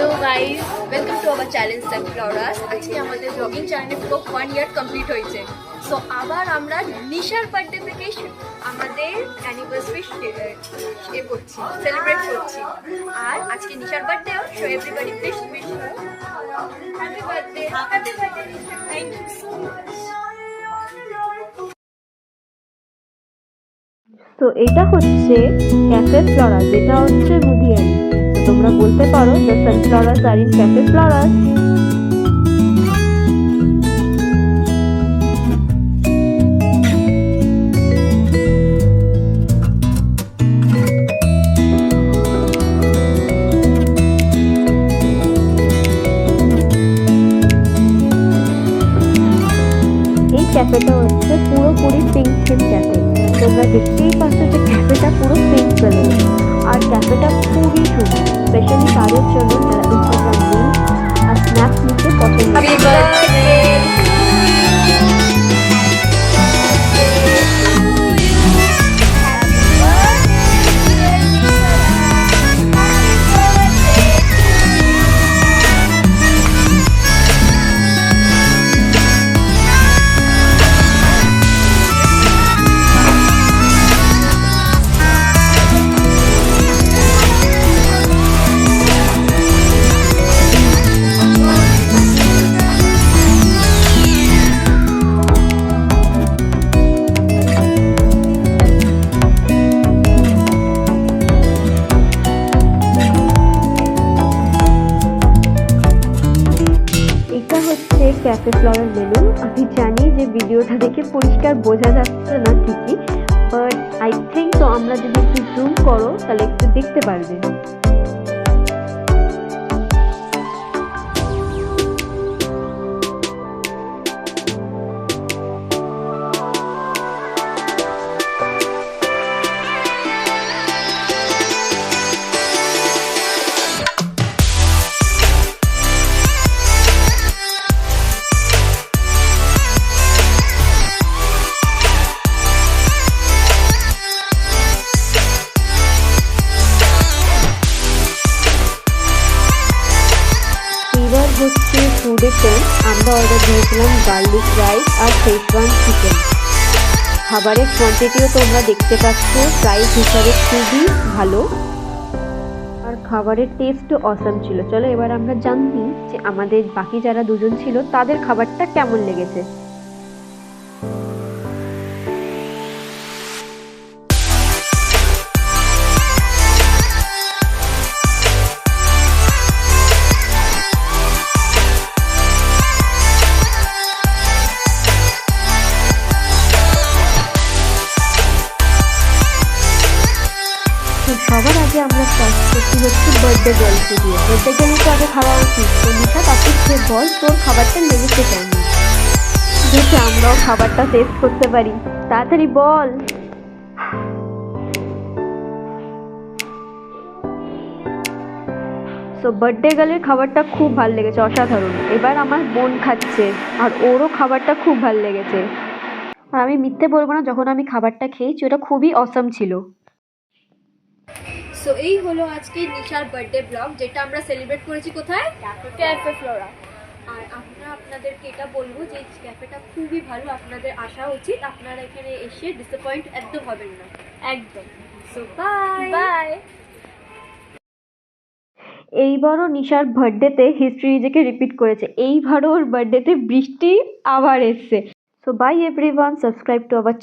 So guys, welcome to our channel Sunflowers. আজকে আমাদের blogging চ্যানেলে পুরো 1 ইয়ার কমপ্লিট হয়েছে। সো আবার আমরা নিশার বার্থডে থেকে আমাদের অ্যানিভার্সারি করছি, সেলিব্রেট করছি। আর আজকে নিশার birthday, so everybody please wish her happy birthday, happy birthday Nisha. Thank you so much. তো এটা হচ্ছে ক্যাফে ফ্লোরা, যেটা হচ্ছে মুদিয়ারি। তো তোমরা বলতে পারো the sunflowers are in cafe Floras. এই ক্যাফেটা হচ্ছে পুরোপুরি পিঙ্ক থিম ক্যাফে। তোমরা দেখতেই পাচ্ছ যে ক্যাফেটা পুরো পিঙ্ক কালার, আর ক্যাফেটা খুবই সুন্দর, স্পেশালি তাদের জন্য যারা ইনস্টাগ্রাম রিলস আর স্ন্যাপস নিতে পছন্দ করে। ক্যাফে ফ্লোরার মেনু। আমি জানি যে ভিডিওটা দেখে পরিষ্কার বোঝা যাচ্ছে না ঠিকই, বাট আই থিঙ্ক তো আমরা যদি একটু জুম করো তাহলে একটু দেখতে পারবে। হচ্ছে ফুডের টেন্ট। আমরা অর্ডার দিয়েছিলাম গার্লিক রাইস আর শেজওয়ান চিকেন। খাবারের কোয়ান্টিটিও তোমরা দেখতে পাচ্ছ, প্রাইস হিসাবে খুবই ভালো, আর খাবারের টেস্টও অসাম ছিল। চলো এবার আমরা জানি যে আমাদের বাকি যারা দুজন ছিল তাদের খাবারটা কেমন লেগেছে। সবার আগে আমরা স্টার্ট করছি হচ্ছে বার্থডে গার্লকে দিয়ে। বার্থডে গার্লকে আগে খাওয়া উচিত। তো নিশা তাকে খেয়ে বল তোর খাবারটা লেগেছে কেমন, যাতে আমরাও খাবারটা টেস্ট করতে পারি। তাড়াতাড়ি বল। সো বার্থডে গার্লের খাবারটা খুব ভালো লেগেছে, অসাধারণ। এবার আমার বোন খাচ্ছে, আর ওরও খাবারটা খুব ভালো লেগেছে। আর আমি মিথ্যে বলবো না, যখন আমি খাবারটা খেয়েছি ওটা খুবই অসাম ছিল। সো এই হলো আজকে নিশার বার্থডে ব্লগ, যেটা আমরা সেলিব্রেট করেছি কোথায়? Cafe Flora. আর আমরা আপনাদেরকে এটা বলবো যে ক্যাফেটা খুবই ভালো, আপনাদের আসা উচিত। আপনারা এখানে এসে ডিসঅ্যাপয়েন্ট একদম হবেন না, একদম। So bye bye. এইবারও নিশার বার্থডেতে হিস্ট্রি নিজেকে রিপিট করেছে। এইবারও ওর বার্থডেতে বৃষ্টি আবার এসছে। So by everyone, subscribe to our